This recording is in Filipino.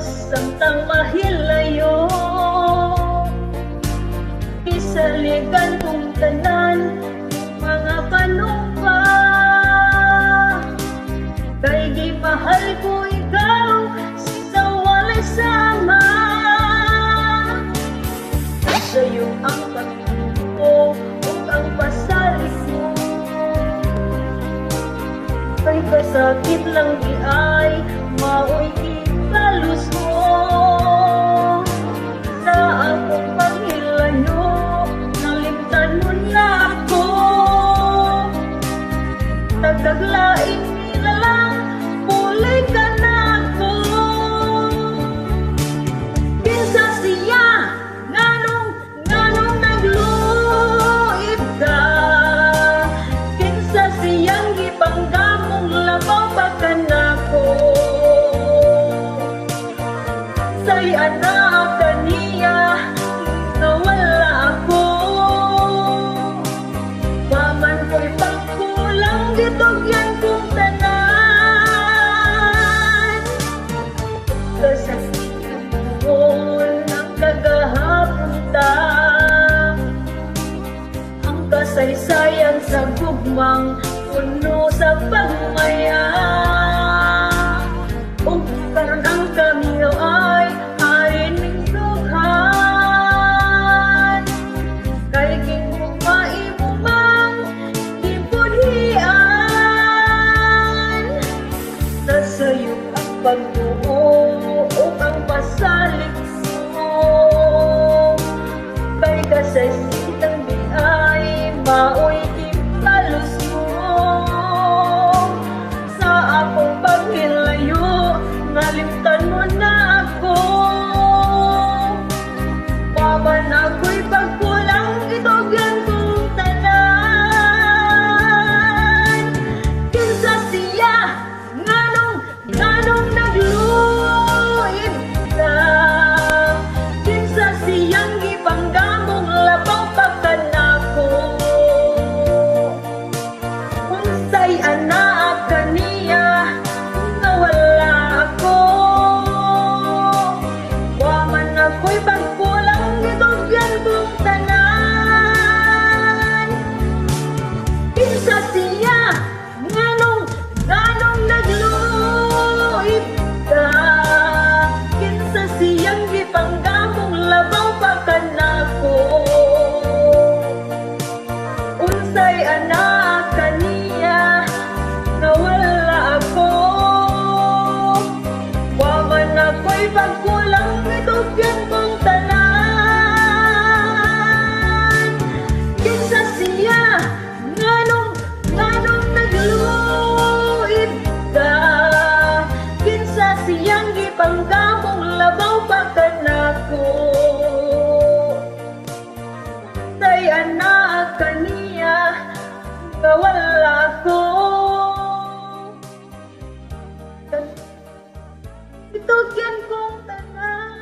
samtang mahilayo, isaligan kong tanan mga panumpa. Kay di mahal ko ikaw sa walay sama. Sa'yo ang pag-ibig ko ang pasalik mo. Kay kasakit lang di ay maoy ibalus mo. Sa akong panghilayo, nalimtan mo na ako. Nagdaglaing nila lang, puli ka na ako. Kinsa siya, nganong nagluib ka. Kinsa siyang gipanggamong labaw pa ka na ko. Say anak kaniya, nawala ako. Waman ko'y pagkulang gitugyan kong tanan. Kasakit ang buhol ang kagahapon ta. Ang kasaysayan sa gugmang puno sa pagmaya. O karon ang kamiyo ay harining dughan. Kay gigugmai mo mang gibudhian. Sa sayo ang pagtuo o ang pasalik mo. Kay kasaysitan di ay maoy ibalus mo. Sa akong paghilayo, nalimtan mo na ako. Waman ako'y pagkulang itugyan kong tanan. Kinsa siya, nganong nagluib ka. Kinsa siyang gipanggamong labaw pa ka na ko. Unsay anak kaniya, nawala ako. Waman ako'y pagkulang gitugyan kong tanan. Kinsa siya, nganong nagluib ka. Kinsa siyang gipanggamong labaw pa ka na ko. Unsay anak kaniya, nawala ako. Waman ako'y pagkulang gitugyan kong tanan. Kinsa siya, nganong nagluib ka. Kinsa siyang gipanggamong labaw pa ka na ko. Say anak kaniya, nawala ako. Itugyan kong tanan.